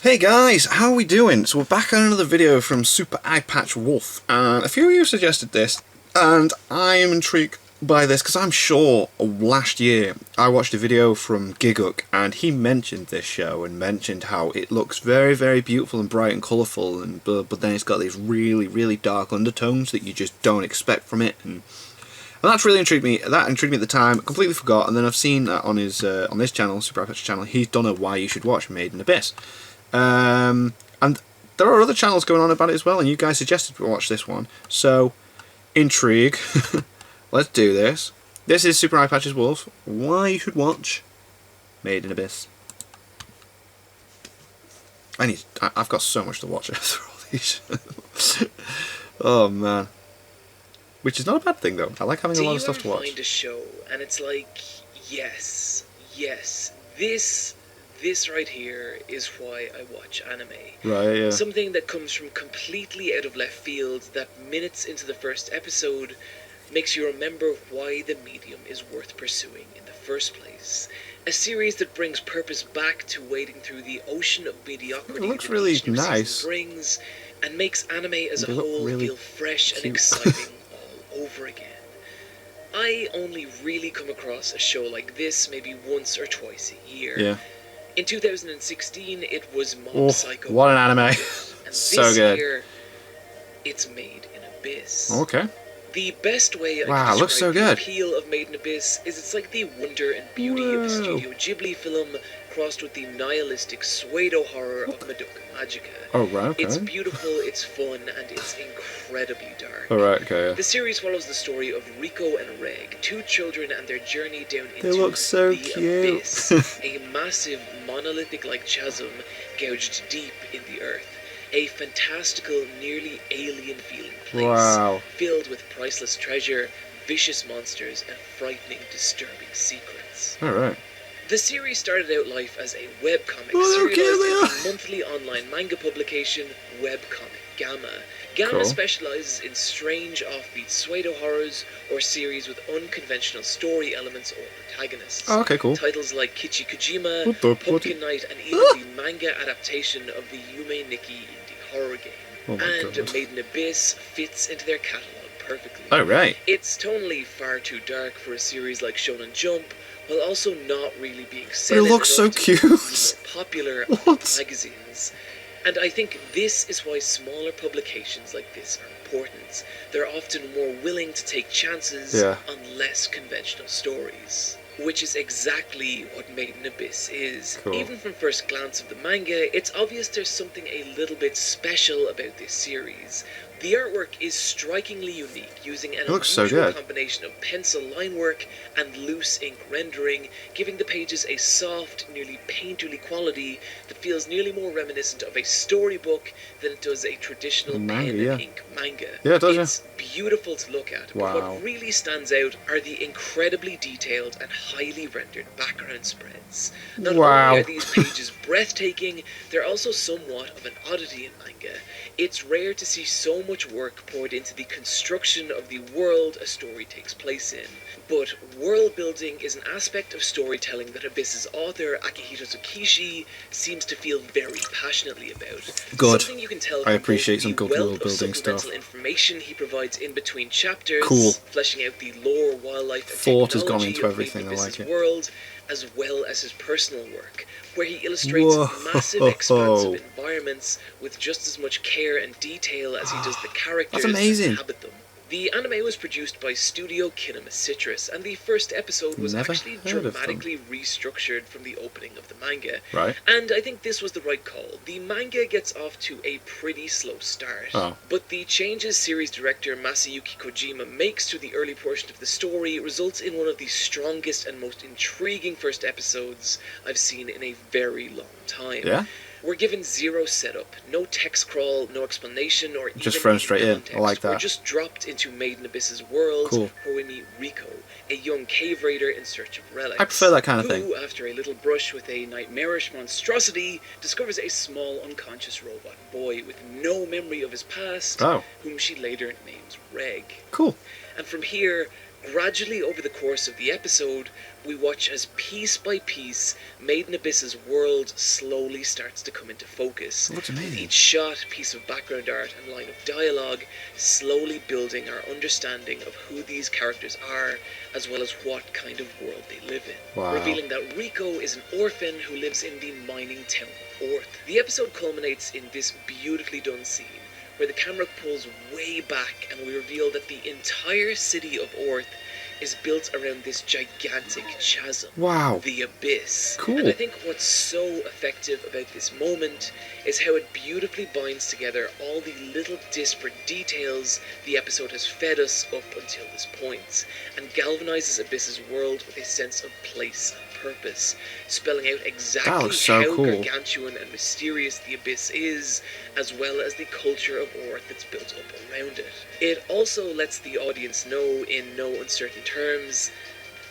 Hey guys, how are we doing? So we're back on another video from Super Eye Patch Wolf, and a few of you suggested this, and I am intrigued by this because I'm sure last year I watched a video from Giguk and he mentioned this show and mentioned how it looks very, very beautiful and bright and colourful, and but then it's got these really, really dark undertones that you just don't expect from it, and that's really intrigued me. That intrigued me at the time. Completely forgot, and then I've seen that on his on this channel, Super Eye Patch channel, he's done a Why You Should Watch Made in Abyss. And there are other channels going on about it as well, and you guys suggested we watch this one. So, intrigue. Let's do this. This is Super Eye Patch's Wolf. Why you should watch Made in Abyss. I've got so much to watch after all these. Oh man. Which is not a bad thing though. I like having a lot of stuff to watch. Do you ever find a show and it's like, yes, this right here is why I watch anime. Right, yeah. Something that comes from completely out of left field that minutes into the first episode makes you remember why the medium is worth pursuing in the first place. A series that brings purpose back to wading through the ocean of mediocrity It looks really nice. Brings, and makes anime as a They look whole really feel fresh cute. and exciting all over again. I only really come across a show like this maybe once or twice a year. Yeah. In 2016, it was Mob Oh, Psycho. what an anime. And So this good. year, it's Made in Abyss. Okay. The best way I Wow, can it looks so describe the good. appeal of Made in Abyss is it's like the wonder and beauty of a Studio Ghibli film crossed with the nihilistic pseudo horror of Madoka Magica. Oh, right, okay. It's beautiful, it's fun, and it's incredibly dark. Alright, okay, yeah. The series follows the story of Rico and Reg, two children and their journey down into They look so the cute. abyss, a massive monolithic-like chasm gouged deep in the earth. A fantastical, nearly alien-feeling place, Wow. filled with priceless treasure, vicious monsters, and frightening, disturbing secrets. Alright. The series started out life as a webcomic, Oh, serialized in the monthly online manga publication Webcomic Gamma. Gamma Cool. specializes in strange, offbeat pseudo-horrors or series with unconventional story elements or protagonists. Oh, okay, cool. Titles like Kichi Kojima, What the- Pumpkin Night, and even the manga adaptation of the Yume Nikki indie horror game. Oh my And God. Made in Abyss fits into their catalog perfectly. Oh, right. It's tonally far too dark for a series like Shonen Jump, while also not really being But set it looks so cute. popular What? magazines. And I think this is why smaller publications like this are important. They're often more willing to take chances Yeah. on less conventional stories. Which is exactly what Made in Abyss is. Cool. Even from first glance of the manga, it's obvious there's something a little bit special about this series. The artwork is strikingly unique, using an looks so unusual good. combination of pencil line work and loose ink rendering, giving the pages a soft, nearly painterly quality that feels nearly more reminiscent of a storybook than it does a traditional Manga, pen yeah. and ink manga. Yeah, it does, yeah. It's beautiful to look at, but Wow. what really stands out are the incredibly detailed and highly rendered background spreads. Not Wow. only are these pages breathtaking, they're also somewhat of an oddity in manga. It's rare to see so much work poured into the construction of the world a story takes place in. But world building is an aspect of storytelling that Abyss's author, Akihito Tsukishi, seems to feel very passionately about. Good. Something you can tell I from appreciate both some the good wealth world of building supplemental stuff. information he provides in between chapters, Cool. fleshing out the lore, wildlife, and Thought has gone technology into of everything, Made in I like Abyss's it. world, as well as his personal work, where he illustrates Whoa. massive expansive environments with just as much care and detail as he does the characters that amazing. inhabit them. The anime was produced by Studio Kinema Citrus, and the first episode was Never actually heard of them. dramatically restructured from the opening of the manga. Right. And I think this was the right call. The manga gets off to a pretty slow start, Oh. but the changes series director Masayuki Kojima makes to the early portion of the story results in one of the strongest and most intriguing first episodes I've seen in a very long time. Yeah? We're given zero setup, no text crawl, no explanation, or Just even thrown any straight in. I context. like that. We're just dropped into Made in Abyss's world, Cool. where we meet Rico, a young cave raider in search of relics. I prefer that kind of who, thing. after a little brush with a nightmarish monstrosity, discovers a small unconscious robot boy with no memory of his past, Oh. whom she later names Reg. Cool. And from here, Gradually, over the course of the episode, we watch as piece by piece, Made in Abyss's world slowly starts to come into focus. Looks With amazing. each shot, piece of background art, and line of dialogue slowly building our understanding of who these characters are, as well as what kind of world they live in. Wow. Revealing that Rico is an orphan who lives in the mining town of Orth. The episode culminates in this beautifully done scene, where the camera pulls way back and we reveal that the entire city of Orth is built around this gigantic chasm. Wow. The Abyss. Cool. And I think what's so effective about this moment is how it beautifully binds together all the little disparate details the episode has fed us up until this point, and galvanizes Abyss's world with a sense of place and purpose, spelling out exactly so how cool. gargantuan and mysterious the Abyss is, as well as the culture of Orth that's built up around it. It also lets the audience know, in no uncertain terms,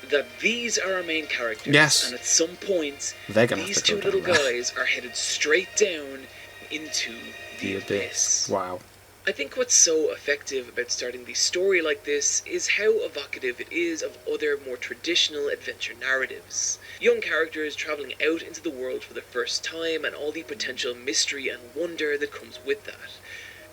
that these are our main characters. Yes. And at some point, They're gonna these have to two go little down there. guys are headed straight down into the Abyss. Wow. I think what's so effective about starting the story like this is how evocative it is of other more traditional adventure narratives. Young characters travelling out into the world for the first time and all the potential mystery and wonder that comes with that.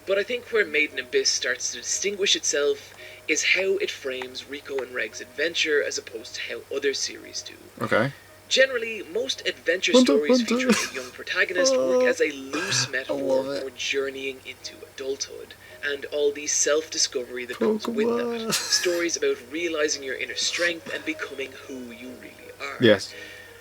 But I think where Made in Abyss starts to distinguish itself is how it frames Rico and Reg's adventure as opposed to how other series do. Okay. Generally, most adventure Hunter, stories Hunter. featuring a young protagonist work as a loose metaphor love it. for journeying into adulthood, and all the self-discovery that comes with Pokemon. that. Stories about realising your inner strength and becoming who you really are. Yes.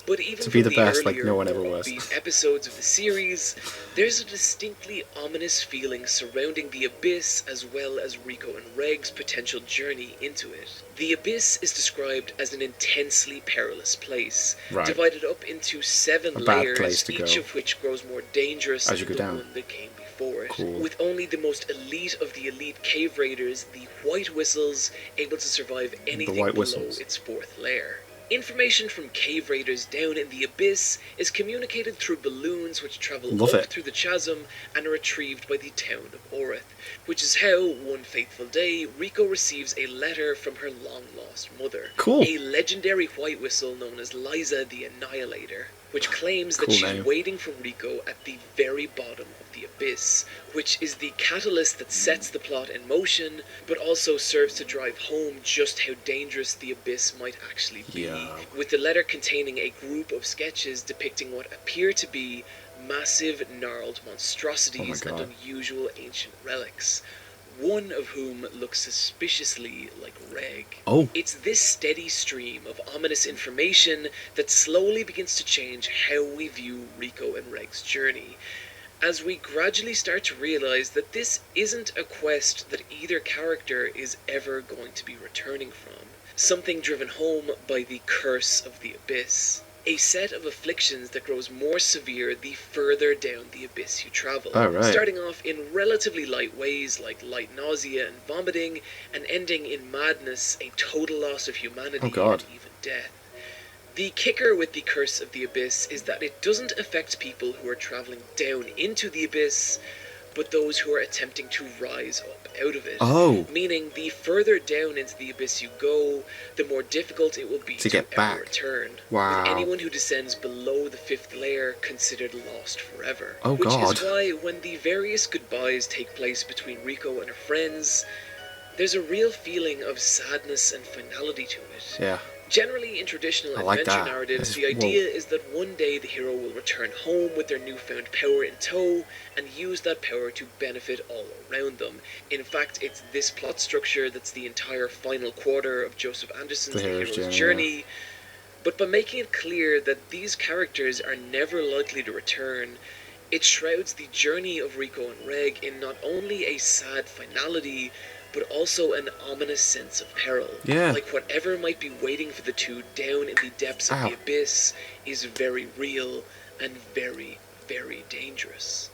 But even To be from the best like earlier, no one ever more was. upbeat episodes of the series, there's a distinctly ominous feeling surrounding the Abyss as well as Rico and Reg's potential journey into it. The Abyss is described as an intensely perilous place, Right. divided up into 7 A bad layers, place to each go. of which grows more dangerous As you than go the down. one that came before it. Cool. With only the most elite of the elite cave raiders, the White Whistles, able to survive anything White below Whistles. its 4th layer. Information from cave raiders down in the Abyss is communicated through balloons which travel Love up it. through the chasm and are retrieved by the town of Orith, which is how, one fateful day, Rico receives a letter from her long-lost mother. Cool. A legendary White Whistle known as Liza the Annihilator, which claims that Cool she's name. waiting for Rico at the very bottom of the Abyss, which is the catalyst that sets the plot in motion, but also serves to drive home just how dangerous the Abyss might actually be, Yeah. with the letter containing a group of sketches depicting what appear to be massive, gnarled monstrosities and God. unusual ancient relics, one of whom looks suspiciously like Reg. Oh. It's this steady stream of ominous information that slowly begins to change how we view Rico and Reg's journey, as we gradually start to realize that this isn't a quest that either character is ever going to be returning from, something driven home by the curse of the Abyss. A set of afflictions that grows more severe the further down the Abyss you travel, Oh, right. starting off in relatively light ways like light nausea and vomiting, and ending in madness, a total loss of humanity, Oh, God. and even death. The kicker with the Curse of the Abyss is that it doesn't affect people who are travelling down into the Abyss, but those who are attempting to rise up out of it. Oh. Meaning, the further down into the Abyss you go, the more difficult it will be To get ever back. return. Wow. With anyone who descends below the 5th layer considered lost forever. Oh, Which God. is why, when the various goodbyes take place between Rico and her friends, there's a real feeling of sadness and finality to it. Yeah. Generally, in traditional I like adventure that. narratives, It's- the idea is that one day the hero will return home with their newfound power in tow and use that power to benefit all around them. In fact, it's this plot structure that's the entire final quarter of Joseph Anderson's The The Hero's Hero's Journey, Journey. But by making it clear that these characters are never likely to return, it shrouds the journey of Rico and Reg in not only a sad finality, but also an ominous sense of peril. Yeah. Like whatever might be waiting for the two down in the depths of Ow. the Abyss is very real and very, very dangerous.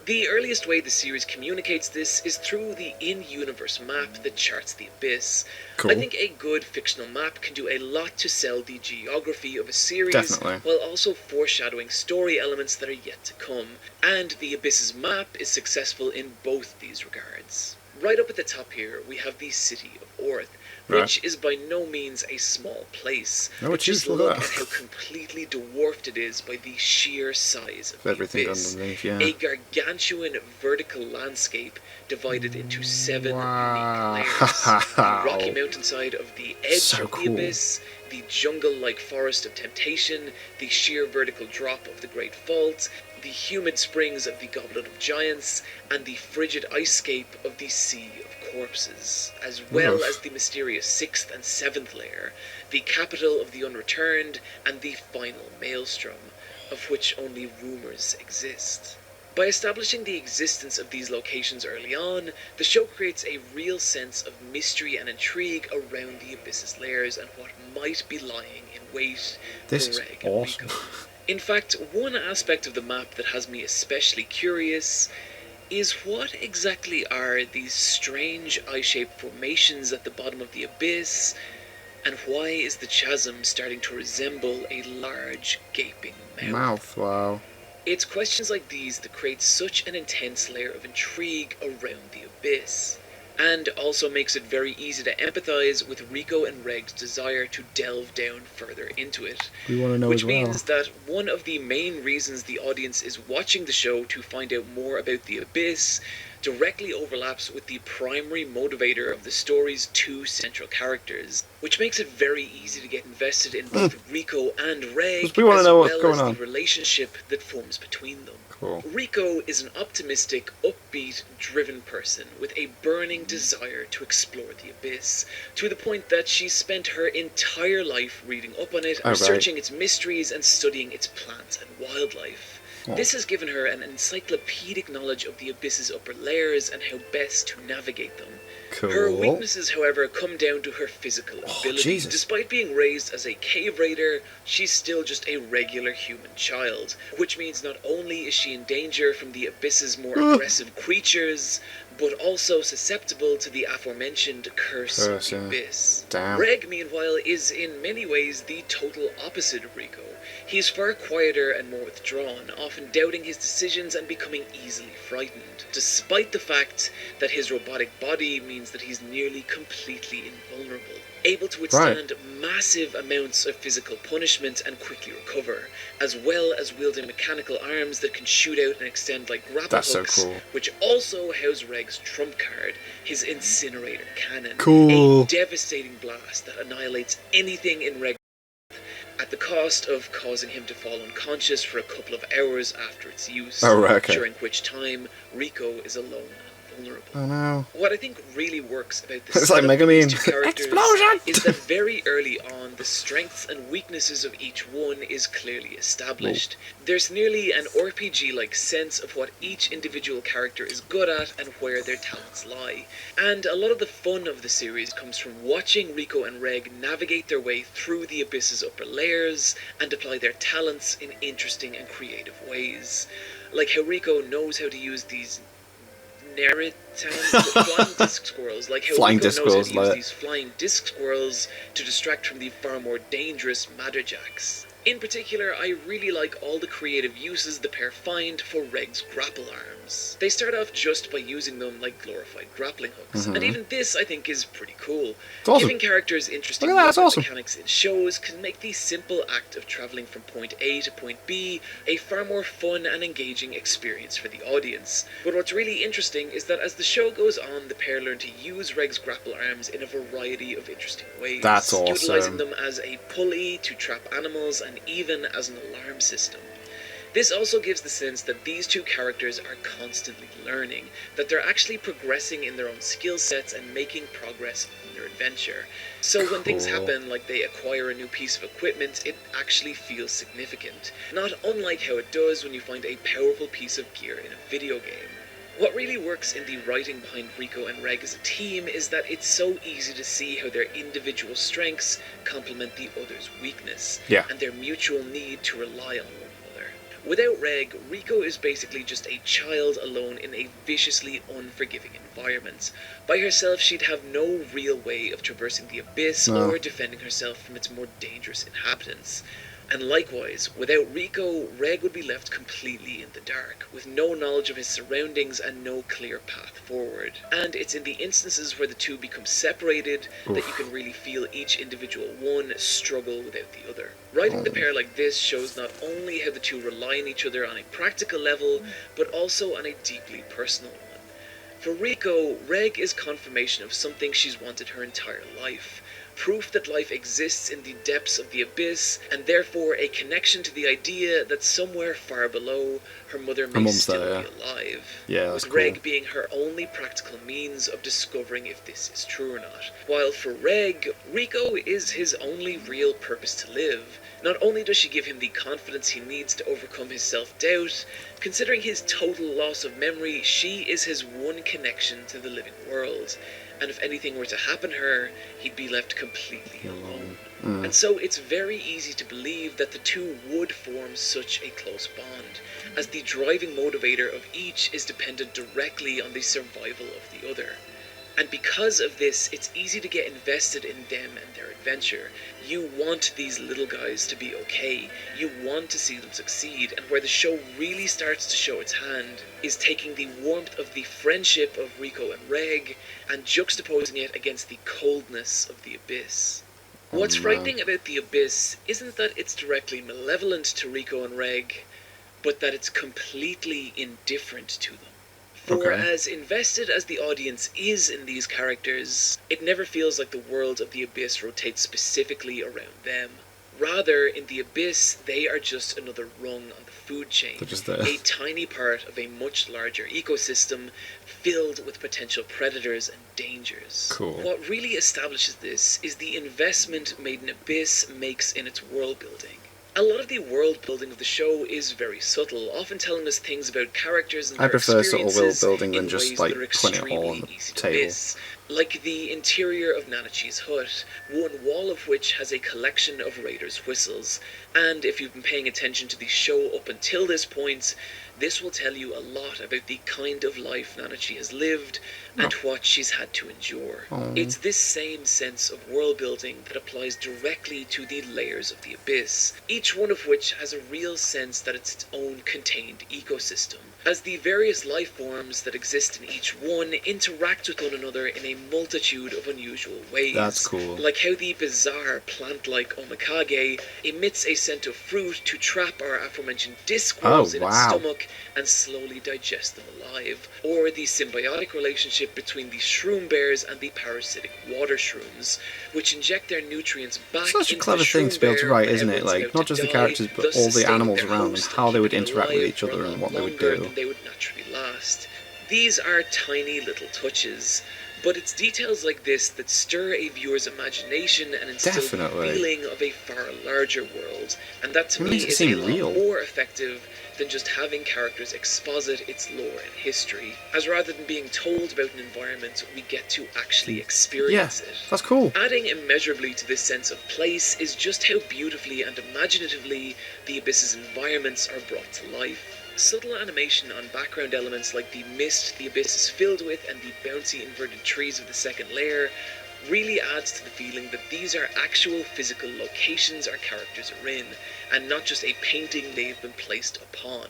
The earliest way the series communicates this is through the in-universe map that charts the Abyss. Cool. I think a good fictional map can do a lot to sell the geography of a series, Definitely. while also foreshadowing story elements that are yet to come. And the Abyss's map is successful in both these regards. Right up at the top here, we have the city of Orth, which is by no means a small place. No, it's Just huge, look look at how completely dwarfed it is by the sheer size of the everything abyss. underneath, yeah. A gargantuan vertical landscape divided into 7 Wow. unique layers. The rocky mountainside of the edge So of the cool. abyss, the jungle-like forest of temptation, the sheer vertical drop of the Great Fault, the humid springs of the Goblet of Giants, and the frigid icescape of the Sea of Corpses, as well as the mysterious 6th and 7th layer, the capital of the Unreturned, and the final Maelstrom, of which only rumours exist. By establishing the existence of these locations early on, the show creates a real sense of mystery and intrigue around the Abyss's layers and what might be lying in wait This for is Reg and awesome. Rico. In fact, one aspect of the map that has me especially curious is what exactly are these strange eye-shaped formations at the bottom of the abyss, and why is the chasm starting to resemble a large, gaping mouth? Wow. It's questions like these that create such an intense layer of intrigue around the abyss, and also makes it very easy to empathise with Rico and Reg's desire to delve down further into it. We want to know Which as well. means that one of the main reasons the audience is watching the show to find out more about the abyss directly overlaps with the primary motivator of the story's 2 central characters, which makes it very easy to get invested in both Rico and Reg, We want to as know well what's going as on. the relationship that forms between them. Cool. Rico is an optimistic, upbeat, driven person with a burning desire to explore the abyss, to the point that she's spent her entire life reading up on it, researching its mysteries, and studying its plants and wildlife. This has given her an encyclopedic knowledge of the abyss's upper layers and how best to navigate them. Cool. Her weaknesses, however, come down to her physical ability. Jesus. Despite being raised as a cave raider, she's still just a regular human child, which means not only is she in danger from the abyss's more aggressive creatures, but also susceptible to the aforementioned curse of the abyss. Damn. Reg, meanwhile, is in many ways the total opposite of Rico. He's far quieter and more withdrawn, often doubting his decisions and becoming easily frightened, despite the fact that his robotic body means that he's nearly completely invulnerable, able to withstand massive amounts of physical punishment and quickly recover, as well as wielding mechanical arms that can shoot out and extend like grapple hooks, so cool. which also house Reg's trump card, his incinerator cannon, Cool. a devastating blast that annihilates anything in Reg's at the cost of causing him to fall unconscious for a couple of hours after its use, during which time Rico is alone and vulnerable. Oh no. What I think really works about this It's like Mega of these Man. two characters Explosion! is that very early on, the strengths and weaknesses of each one is clearly established. There's nearly an RPG-like sense of what each individual character is good at and where their talents lie. And a lot of the fun of the series comes from watching Rico and Reg navigate their way through the abyss's upper layers and apply their talents in interesting and creative ways. Like how Rico knows how to use these flying disc squirrels, like how Flying Rico disc knows how squirrels, to use like these flying disc squirrels to distract from the far more dangerous Madderjacks. In particular, I really like all the creative uses the pair find for Reg's grapple arms. They start off just by using them like glorified grappling hooks, and even this I think is pretty cool. Awesome. Giving characters interesting mechanics in shows can make the simple act of travelling from point A to point B a far more fun and engaging experience for the audience. But what's really interesting is that as the show goes on, the pair learn to use Reg's grapple arms in a variety of interesting ways. That's awesome. Utilising them as a pulley to trap animals and even as an alarm system. This also gives the sense that these two characters are constantly learning, that they're actually progressing in their own skill sets and making progress on their adventure. So when things happen, like they acquire a new piece of equipment, it actually feels significant. Not unlike how it does when you find a powerful piece of gear in a video game. What really works in the writing behind Rico and Reg as a team is that it's so easy to see how their individual strengths complement the other's weakness, and their mutual need to rely on one another. Without Reg, Rico is basically just a child alone in a viciously unforgiving environment. By herself, she'd have no real way of traversing the abyss or defending herself from its more dangerous inhabitants. And likewise, without Rico, Reg would be left completely in the dark, with no knowledge of his surroundings and no clear path forward. And it's in the instances where the two become separated that you can really feel each individual one struggle without the other. Writing the pair like this shows not only how the two rely on each other on a practical level, but also on a deeply personal one. For Rico, Reg is confirmation of something she's wanted her entire life. Proof that life exists in the depths of the abyss, and therefore a connection to the idea that somewhere far below, her mother may still be alive. Yeah, that's with cool. Reg being her only practical means of discovering if this is true or not. While for Reg, Rico is his only real purpose to live. Not only does she give him the confidence he needs to overcome his self-doubt, considering his total loss of memory, she is his one connection to the living world. And if anything were to happen to her, he'd be left completely alone. And so it's very easy to believe that the two would form such a close bond, as the driving motivator of each is dependent directly on the survival of the other. And because of this, it's easy to get invested in them and their adventure. You want these little guys to be okay. You want to see them succeed. And where the show really starts to show its hand is taking the warmth of the friendship of Rico and Reg and juxtaposing it against the coldness of the abyss. What's frightening about the abyss isn't that it's directly malevolent to Rico and Reg, but that it's completely indifferent to them. For as invested as the audience is in these characters, it never feels like the world of the abyss rotates specifically around them. Rather, in the abyss, they are just another rung on the food chain, a tiny part of a much larger ecosystem filled with potential predators and dangers. What really establishes this is the investment Made in Abyss makes in its world building. A lot of the world building of the show is very subtle, often telling us things about characters and their experiences subtle world building than just like putting it all on the table. Like the interior of Nanachi's hut, one wall of which has a collection of raiders' whistles. And if you've been paying attention to the show up until this point, this will tell you a lot about the kind of life Nanachi has lived and what she's had to endure. It's this same sense of world building that applies directly to the layers of the abyss, each one of which has a real sense that it's its own contained ecosystem, as the various life forms that exist in each one interact with one another in a multitude of unusual ways. That's cool. Like how the bizarre plant-like omikage emits a scent of fruit to trap our aforementioned disc worms in its stomach and slowly digest them alive. Or the symbiotic relationship between the shroom bears and the parasitic water shrooms, which inject their nutrients back Such a into clever the thing to be able to write, isn't it? Like, not just the characters, but all the animals around and how they would interact with each other and what they would do. They would naturally last. These are tiny little touches, but it's details like this that stir a viewer's imagination and instill the feeling of a far larger world, and that to me is a lot more effective than just having characters exposit its lore and history, as rather than being told about an environment, we get to actually experience it. That's cool. Adding immeasurably to this sense of place is just how beautifully and imaginatively the Abyss's environments are brought to life. Subtle animation on background elements like the mist the Abyss is filled with and the bouncy inverted trees of the second layer really adds to the feeling that these are actual physical locations our characters are in, and not just a painting they've been placed upon.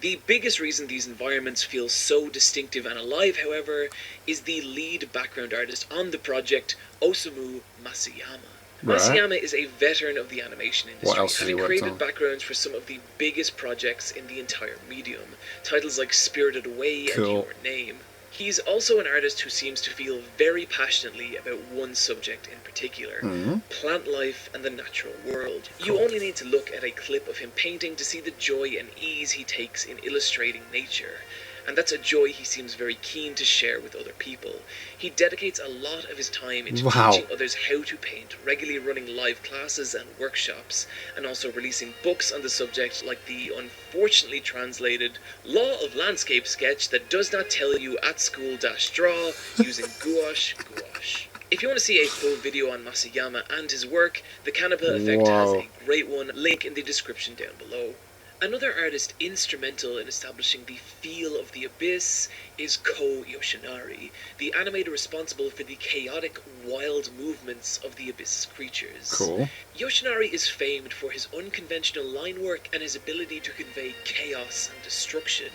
The biggest reason these environments feel so distinctive and alive, however, is the lead background artist on the project, Osamu Masayama. Masayama is a veteran of the animation industry, having created backgrounds for some of the biggest projects in the entire medium, titles like Spirited Away and Your Name. He's also an artist who seems to feel very passionately about one subject in particular, plant life and the natural world. You only need to look at a clip of him painting to see the joy and ease he takes in illustrating nature, and that's a joy he seems very keen to share with other people. He dedicates a lot of his time into teaching others how to paint, regularly running live classes and workshops, and also releasing books on the subject like the unfortunately translated Law of Landscape sketch that does not tell you at school-draw using gouache. If you want to see a full video on Masayama and his work, the Canapa Effect has a great one, link in the description down below. Another artist instrumental in establishing the feel of the Abyss is Ko Yoshinari, the animator responsible for the chaotic, wild movements of the Abyss's creatures. Cool. Yoshinari is famed for his unconventional line work and his ability to convey chaos and destruction,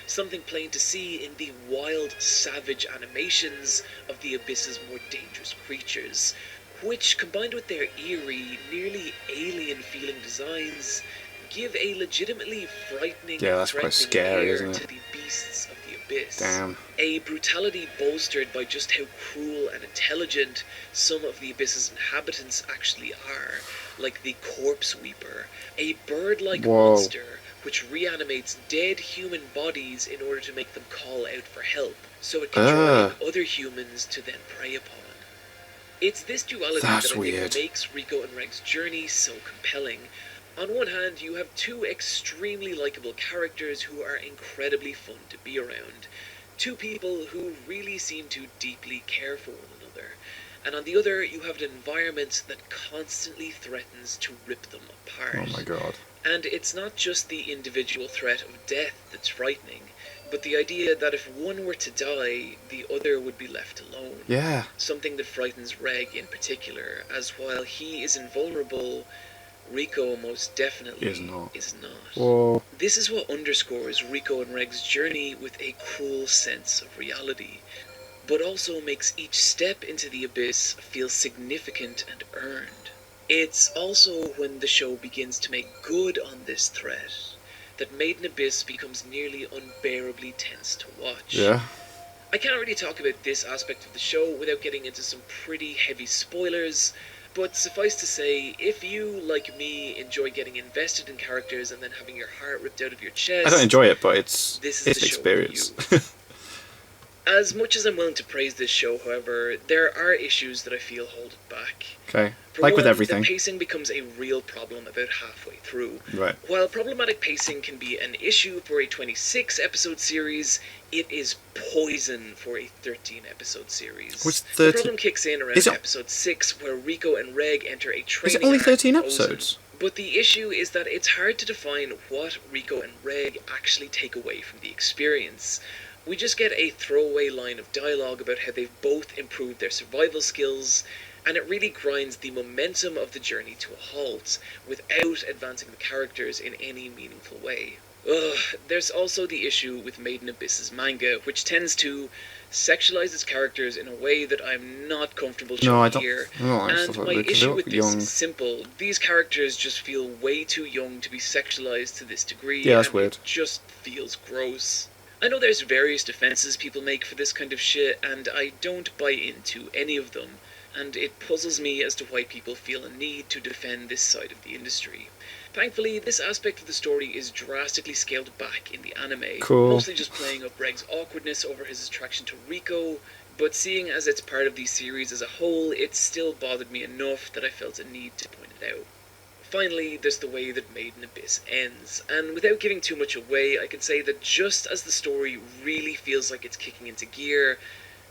something plain to see in the wild, savage animations of the Abyss's more dangerous creatures, which, combined with their eerie, nearly alien-feeling designs, give a legitimately frightening and threatening air to the beasts of the Abyss. Damn. A brutality bolstered by just how cruel and intelligent some of the Abyss's inhabitants actually are, like the Corpse Weeper, a bird-like monster which reanimates dead human bodies in order to make them call out for help, so it can join other humans to then prey upon. It's this duality that I think makes Rico and Reg's journey so compelling. On one hand, you have two extremely likable characters who are incredibly fun to be around. Two people who really seem to deeply care for one another. And on the other, you have an environment that constantly threatens to rip them apart. Oh my god. And it's not just the individual threat of death that's frightening, but the idea that if one were to die, the other would be left alone. Yeah. Something that frightens Reg in particular, as while he is invulnerable, Rico most definitely is not. Whoa. This is what underscores Rico and Reg's journey with a cruel sense of reality, but also makes each step into the Abyss feel significant and earned. It's also when the show begins to make good on this threat that Made in Abyss becomes nearly unbearably tense to watch. Yeah. I can't really talk about this aspect of the show without getting into some pretty heavy spoilers, but suffice to say, if you, like me, enjoy getting invested in characters and then having your heart ripped out of your chest... I don't enjoy it, but it's an experience. As much as I'm willing to praise this show, however, there are issues that I feel hold it back. Okay. For like one, with everything. The pacing becomes a real problem about halfway through. Right. While problematic pacing can be an issue for a 26-episode series, it is poison for a 13-episode series. Which the problem kicks in around episode 6, where Rico and Reg enter a training. Is it only 13 episodes? But the issue is that it's hard to define what Rico and Reg actually take away from the experience. We just get a throwaway line of dialogue about how they've both improved their survival skills, and it really grinds the momentum of the journey to a halt, without advancing the characters in any meaningful way. There's also the issue with Made in Abyss's manga, which tends to sexualize its characters in a way that I'm not comfortable showing here. And my issue with this is simple. These characters just feel way too young to be sexualized to this degree, yeah, that's weird. It just feels gross. I know there's various defenses people make for this kind of shit, and I don't buy into any of them, and it puzzles me as to why people feel a need to defend this side of the industry. Thankfully, this aspect of the story is drastically scaled back in the anime, mostly just playing up Reg's awkwardness over his attraction to Rico, but seeing as it's part of the series as a whole, it still bothered me enough that I felt a need to point it out. Finally, there's the way that Made in Abyss ends, and without giving too much away, I can say that just as the story really feels like it's kicking into gear,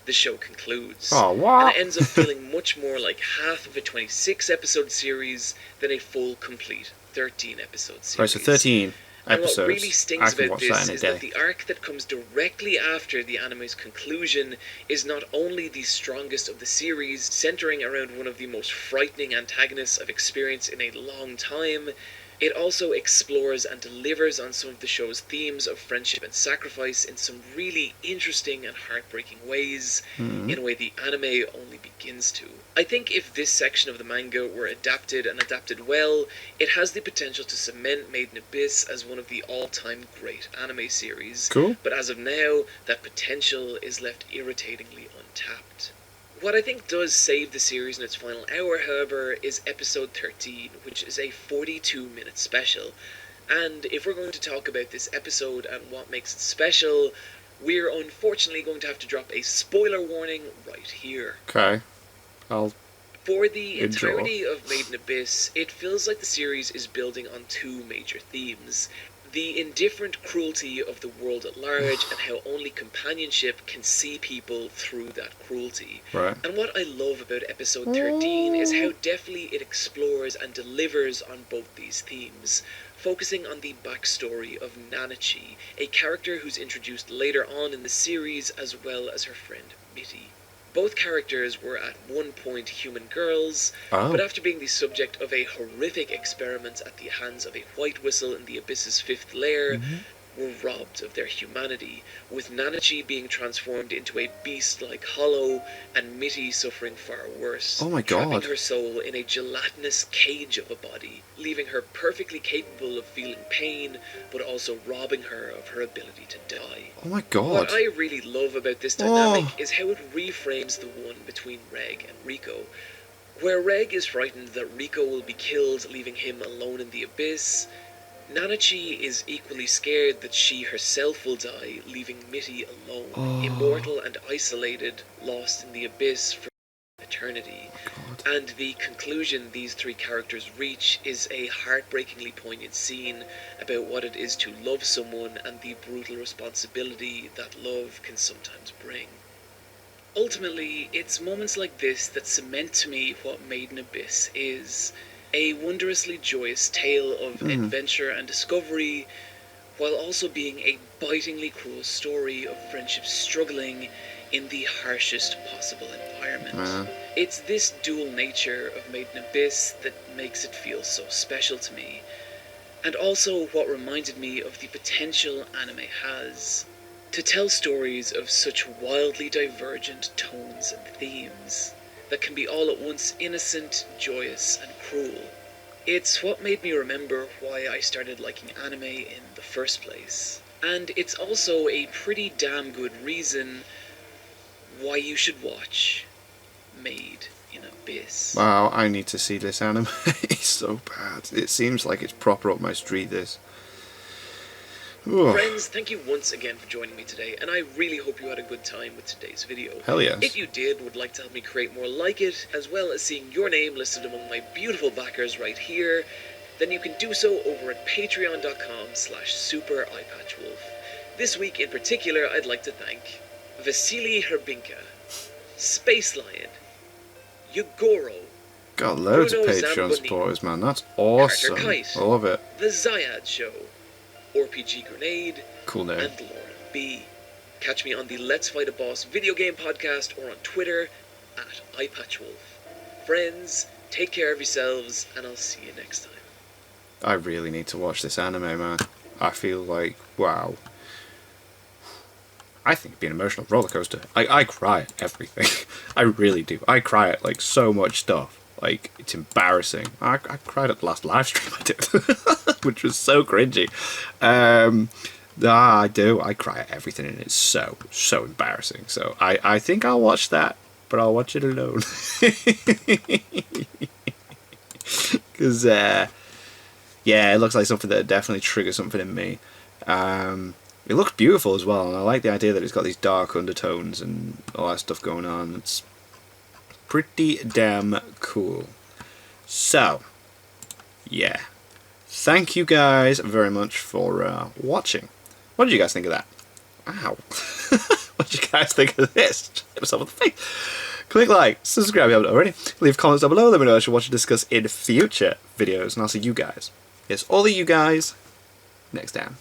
the show concludes. Oh, what? And it ends up feeling much more like half of a 26-episode series than a full, complete 13-episode series. Right, so 13 episodes. And what really stings about this is that the arc that comes directly after the anime's conclusion is not only the strongest of the series, centering around one of the most frightening antagonists I've experienced in a long time, it also explores and delivers on some of the show's themes of friendship and sacrifice in some really interesting and heartbreaking ways, in a way the anime only begins to. I think if this section of the manga were adapted and adapted well, it has the potential to cement Made in Abyss as one of the all-time great anime series. Cool. But as of now, that potential is left irritatingly untapped. What I think does save the series in its final hour, however, is episode 13, which is a 42-minute special. And if we're going to talk about this episode and what makes it special, we're unfortunately going to have to drop a spoiler warning right here. Okay. For the entirety of Made in Abyss, it feels like the series is building on two major themes. The indifferent cruelty of the world at large, and how only companionship can see people through that cruelty. Right. And what I love about episode 13 is how deftly it explores and delivers on both these themes. focusing on the backstory of Nanachi, a character who's introduced later on in the series, as well as her friend Mitty. Both characters were at one point human girls, but after being the subject of a horrific experiment at the hands of a White Whistle in the Abyss's fifth lair, were robbed of their humanity, with Nanachi being transformed into a beast-like hollow, and Mitty suffering far worse, Oh my God. trapping her soul in a gelatinous cage of a body, leaving her perfectly capable of feeling pain, but also robbing her of her ability to die. Oh my God. What I really love about this dynamic is how it reframes the one between Reg and Rico. Where Reg is frightened that Rico will be killed, leaving him alone in the abyss, Nanachi is equally scared that she herself will die, leaving Mitty alone, immortal and isolated, lost in the abyss for eternity. And the conclusion these three characters reach is a heartbreakingly poignant scene about what it is to love someone and the brutal responsibility that love can sometimes bring. Ultimately, it's moments like this that cement to me what Made in Abyss is. A wondrously joyous tale of adventure and discovery, while also being a bitingly cruel story of friendship struggling in the harshest possible environment. It's this dual nature of Made in Abyss that makes it feel so special to me, and also what reminded me of the potential anime has to tell stories of such wildly divergent tones and themes that can be all at once innocent, joyous, and cruel. It's what made me remember why I started liking anime in the first place. And it's also a pretty damn good reason why you should watch Made in Abyss. Wow, I need to see this anime. It's so bad. It seems like it's proper up my street, this. Ooh. Friends, thank you once again for joining me today, and I really hope you had a good time with today's video. Hell yes. If you did, would like to help me create more like it, as well as seeing your name listed among my beautiful backers right here, then you can do so over at patreon.com/supereyepatchwolf. This week in particular, I'd like to thank Vasily Herbinka, Space Lion, Yugoro, Got loads Bruno of Patreon Zamboni, supporters, man. That's awesome. Carter Kite, I love it. The Zyad Show, RPG Grenade, Cool name. and Lauren B. Catch me on the Let's Fight a Boss video game podcast or on Twitter at iPatchWolf. Friends, take care of yourselves, and I'll see you next time. I really need to watch this anime, man. I feel like, wow. I think it'd be an emotional roller coaster. I cry at everything. I really do. I cry at like so much stuff. Like, it's embarrassing. I cried at the last live stream I did, which was so cringy. I do. I cry at everything, and it's so embarrassing. So I think I'll watch that, but I'll watch it alone. Because, yeah, it looks like something that definitely triggers something in me. It looks beautiful as well, and I like the idea that it's got these dark undertones and all that stuff going on. It's pretty damn cool. So, yeah. Thank you guys very much for watching. What did you guys think of that? Ow. What did you guys think of this? Hit myself with the face. Click like, subscribe if you haven't already. Leave comments down below. Let me know what you want to discuss in future videos. And I'll see you guys, yes, all of you guys, next time.